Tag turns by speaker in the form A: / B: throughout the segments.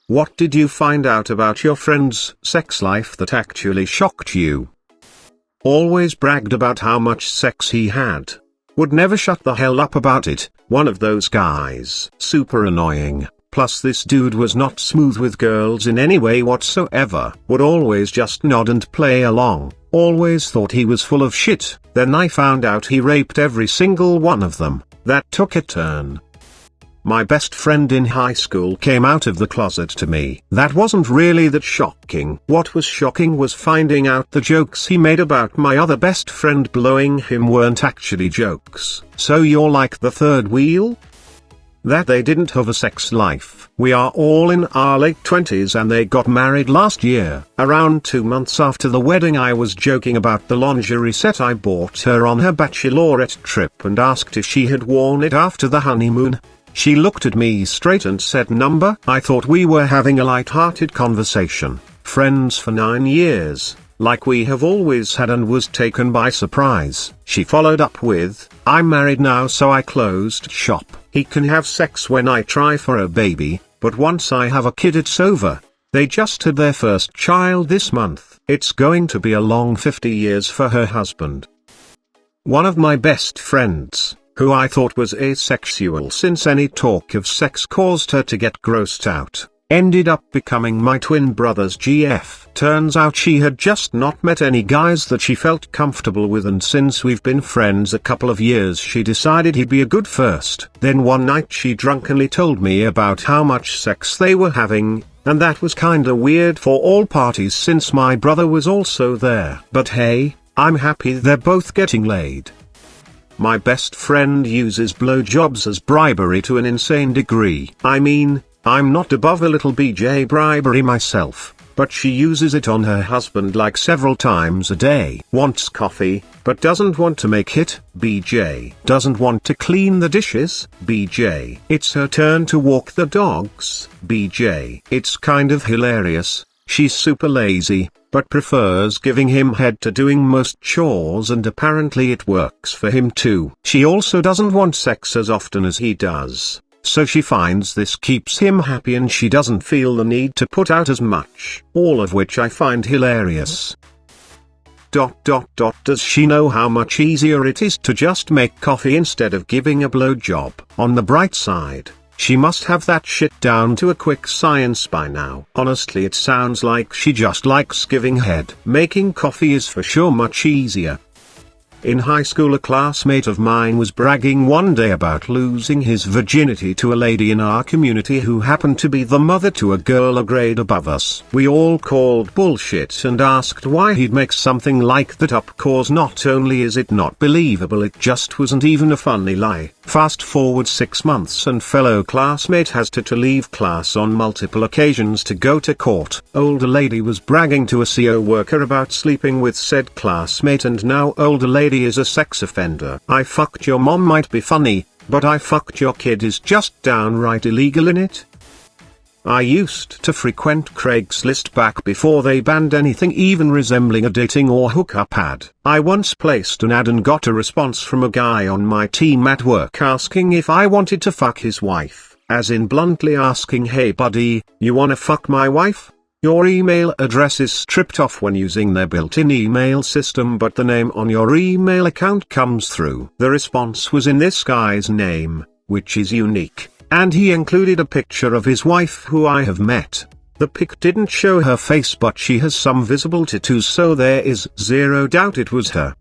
A: What did you find out about your friend's sex life that actually shocked you? Always bragged about how much sex he had. Would never shut the hell up about it, one of those guys. Super annoying. Plus this dude was not smooth with girls in any way whatsoever. Would always just nod and play along. Always thought he was full of shit. Then I found out he raped every single one of them. That took a turn. My best friend in high school came out of the closet to me. That wasn't really that shocking. What was shocking was finding out the jokes he made about my other best friend blowing him weren't actually jokes. So you're like the third wheel? That they didn't have a sex life. We are all in our late 20s and they got married last year. Around 2 months after the wedding I was joking about the lingerie set I bought her on her bachelorette trip and asked if she had worn it after the honeymoon. She looked at me straight and said number. I thought we were having a light-hearted conversation, friends for 9 years, like we have always had, and was taken by surprise. She followed up with, I'm married now so I closed shop. He can have sex when I try for a baby, but once I have a kid it's over. They just had their first child this month. It's going to be a long 50 years for her husband. One of my best friends, who I thought was asexual since any talk of sex caused her to get grossed out, ended up becoming my twin brother's GF. Turns out she had just not met any guys that she felt comfortable with, and since we've been friends a couple of years she decided he'd be a good first. Then one night she drunkenly told me about how much sex they were having, and that was kinda weird for all parties since my brother was also there. But hey, I'm happy they're both getting laid. My best friend uses blowjobs as bribery to an insane degree. I mean, I'm not above a little BJ bribery myself, but she uses it on her husband like several times a day. Wants coffee, but doesn't want to make it, BJ. Doesn't want to clean the dishes, BJ. It's her turn to walk the dogs, BJ. It's kind of hilarious. She's super lazy, but prefers giving him head to doing most chores, and apparently it works for him too. She also doesn't want sex as often as he does, so she finds this keeps him happy and she doesn't feel the need to put out as much. All of which I find hilarious. Does she know how much easier it is to just make coffee instead of giving a blowjob? On the bright side, she must have that shit down to a quick science by now. Honestly, it sounds like she just likes giving head. Making coffee is for sure much easier. In high school, a classmate of mine was bragging one day about losing his virginity to a lady in our community who happened to be the mother to a girl a grade above us. We all called bullshit and asked why he'd make something like that up, cause not only is it not believable, it just wasn't even a funny lie. Fast forward 6 months and fellow classmate has to leave class on multiple occasions to go to court. Older lady was bragging to a CO worker about sleeping with said classmate, and now older lady is a sex offender. I fucked your mom might be funny, but I fucked your kid is just downright illegal in it. I used to frequent Craigslist back before they banned anything even resembling a dating or hookup ad. I once placed an ad and got a response from a guy on my team at work asking if I wanted to fuck his wife, as in bluntly asking, hey buddy, you wanna fuck my wife? Your email address is stripped off when using their built-in email system, but the name on your email account comes through. The response was in this guy's name, which is unique, and he included a picture of his wife who I have met. The pic didn't show her face, but she has some visible tattoos, so there is zero doubt it was her.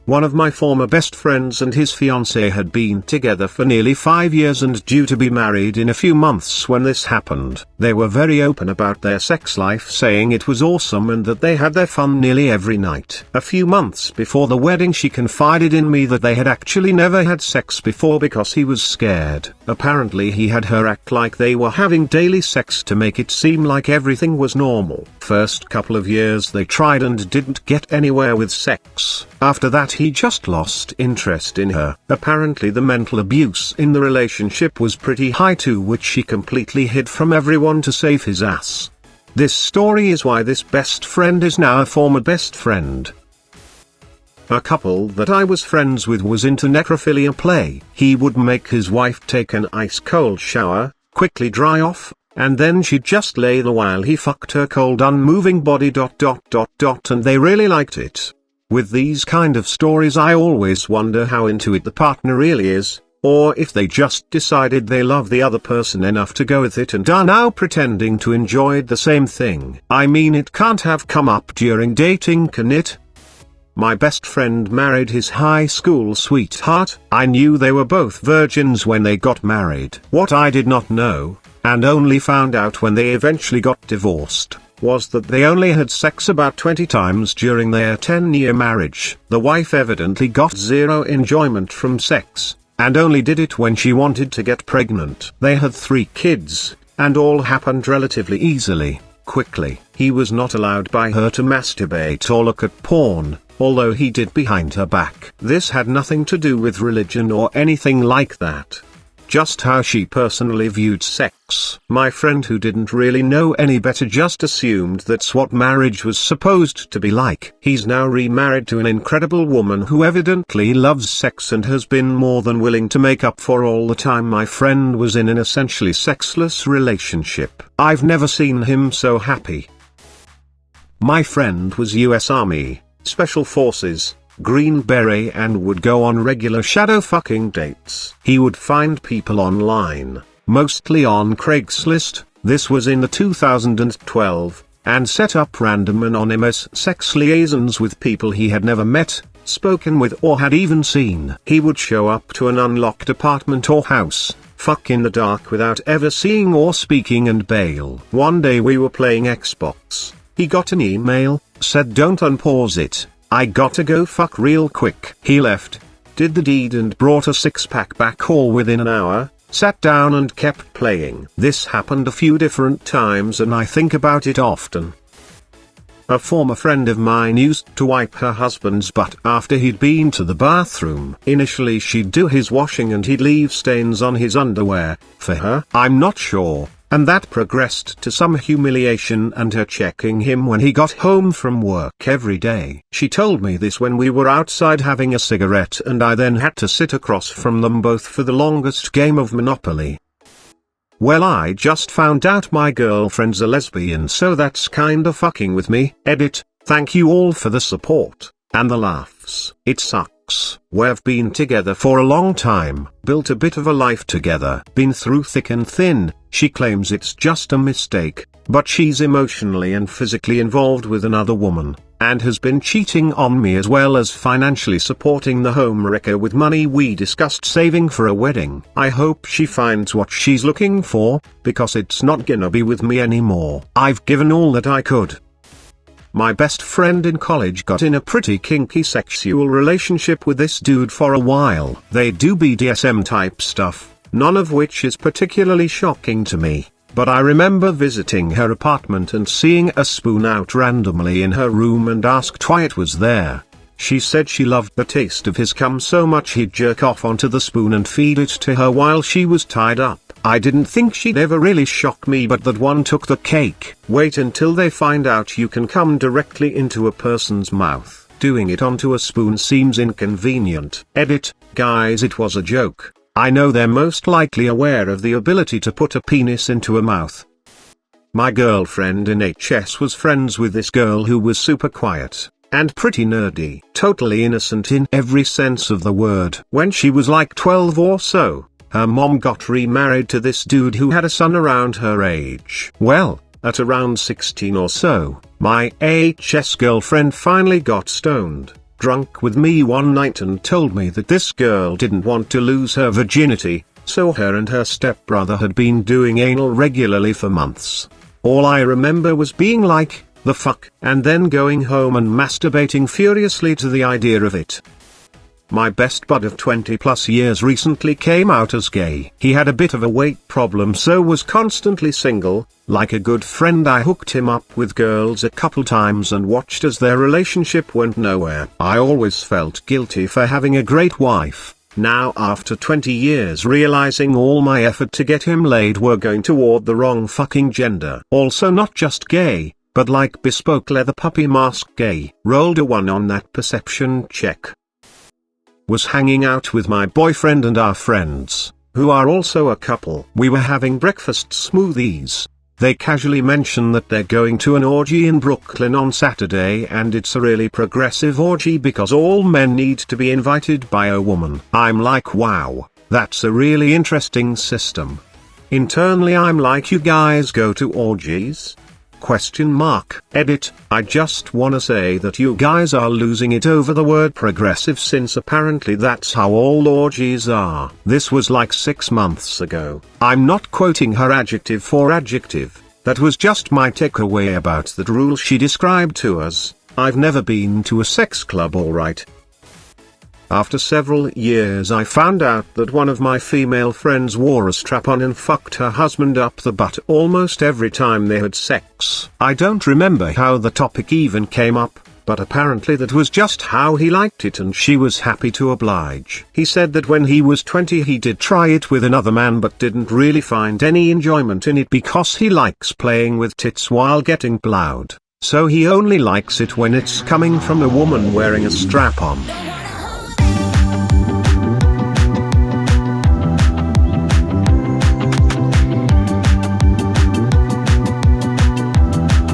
A: One of my former best friends and his fiancée had been together for nearly 5 years and due to be married in a few months when this happened. They were very open about their sex life, saying it was awesome and that they had their fun nearly every night. A few months before the wedding she confided in me that they had actually never had sex before because he was scared. Apparently he had her act like they were having daily sex to make it seem like everything was normal. First couple of years they tried and didn't get anywhere with sex. After that he just lost interest in her. Apparently the mental abuse in the relationship was pretty high too, which she completely hid from everyone to save his ass. This story is why this best friend is now a former best friend. A couple that I was friends with was into necrophilia play. He would make his wife take an ice cold shower, quickly dry off, and then she'd just lay there while he fucked her cold unmoving body ... and they really liked it. With these kind of stories I always wonder how into it the partner really is, or if they just decided they love the other person enough to go with it and are now pretending to enjoy the same thing. I mean, it can't have come up during dating, can it? My best friend married his high school sweetheart. I knew they were both virgins when they got married. What I did not know, and only found out when they eventually got divorced, was that they only had sex about 20 times during their 10-year marriage. The wife evidently got zero enjoyment from sex, and only did it when she wanted to get pregnant. They had 3 kids, and all happened relatively easily, quickly. He was not allowed by her to masturbate or look at porn, although he did behind her back. This had nothing to do with religion or anything like that. Just how she personally viewed sex. My friend, who didn't really know any better, just assumed that's what marriage was supposed to be like. He's now remarried to an incredible woman who evidently loves sex and has been more than willing to make up for all the time my friend was in an essentially sexless relationship. I've never seen him so happy. My friend was US Army, Special Forces, Green Beret, and would go on regular shadow fucking dates. He would find people online, mostly on Craigslist, this was in the 2012, and set up random anonymous sex liaisons with people he had never met, spoken with, or had even seen. He would show up to an unlocked apartment or house, fuck in the dark without ever seeing or speaking, and bail. One day we were playing Xbox. He got an email, said don't unpause it, I gotta go fuck real quick. He left, did the deed, and brought a 6-pack back all within an hour, sat down and kept playing. This happened a few different times and I think about it often. A former friend of mine used to wipe her husband's butt after he'd been to the bathroom. Initially she'd do his washing and he'd leave stains on his underwear. For her, I'm not sure. And that progressed to some humiliation and her checking him when he got home from work every day. She told me this when we were outside having a cigarette and I then had to sit across from them both for the longest game of Monopoly. Well, I just found out my girlfriend's a lesbian, so that's kinda fucking with me. Edit. Thank you all for the support and the laughs. It sucks. We've been together for a long time, built a bit of a life together, been through thick and thin. She claims it's just a mistake, but she's emotionally and physically involved with another woman, and has been cheating on me as well as financially supporting the home wrecker with money we discussed saving for a wedding. I hope she finds what she's looking for, because it's not gonna be with me anymore. I've given all that I could. My best friend in college got in a pretty kinky sexual relationship with this dude for a while. They do BDSM type stuff, none of which is particularly shocking to me, but I remember visiting her apartment and seeing a spoon out randomly in her room and asked why it was there. She said she loved the taste of his cum so much he'd jerk off onto the spoon and feed it to her while she was tied up. I didn't think she'd ever really shock me, but that one took the cake. Wait until they find out you can come directly into a person's mouth. Doing it onto a spoon seems inconvenient. Edit. Guys, it was a joke. I know they're most likely aware of the ability to put a penis into a mouth. My girlfriend in HS was friends with this girl who was super quiet and pretty nerdy, totally innocent in every sense of the word. When she was like 12 or so, her mom got remarried to this dude who had a son around her age. Well, at around 16 or so, my HS girlfriend finally got stoned, drunk with me one night, and told me that this girl didn't want to lose her virginity, so her and her stepbrother had been doing anal regularly for months. All I remember was being like, the fuck, and then going home and masturbating furiously to the idea of it. My best bud of 20 plus years recently came out as gay. He had a bit of a weight problem, so was constantly single. Like a good friend, I hooked him up with girls a couple times and watched as their relationship went nowhere. I always felt guilty for having a great wife. Now, after 20 years, realizing all my effort to get him laid were going toward the wrong fucking gender. Also not just gay, but like bespoke leather puppy mask gay. Rolled a 1 on that perception check. Was hanging out with my boyfriend and our friends. who are also a couple. We were having breakfast smoothies. They casually mention that they're going to an orgy in Brooklyn on Saturday, and it's a really progressive orgy because all men need to be invited by a woman. I'm like, wow, that's a really interesting system. Internally I'm like, you guys go to orgies? ? Edit, I just wanna say that you guys are losing it over the word progressive, since apparently that's how all orgies are. This was like 6 months ago. I'm not quoting her adjective for adjective, that was just my takeaway about that rule she described to us. I've never been to a sex club, alright. After several years I found out that one of my female friends wore a strap-on and fucked her husband up the butt almost every time they had sex. I don't remember how the topic even came up, but apparently that was just how he liked it and she was happy to oblige. He said that when he was 20 he did try it with another man but didn't really find any enjoyment in it because he likes playing with tits while getting plowed. So he only likes it when it's coming from a woman wearing a strap-on.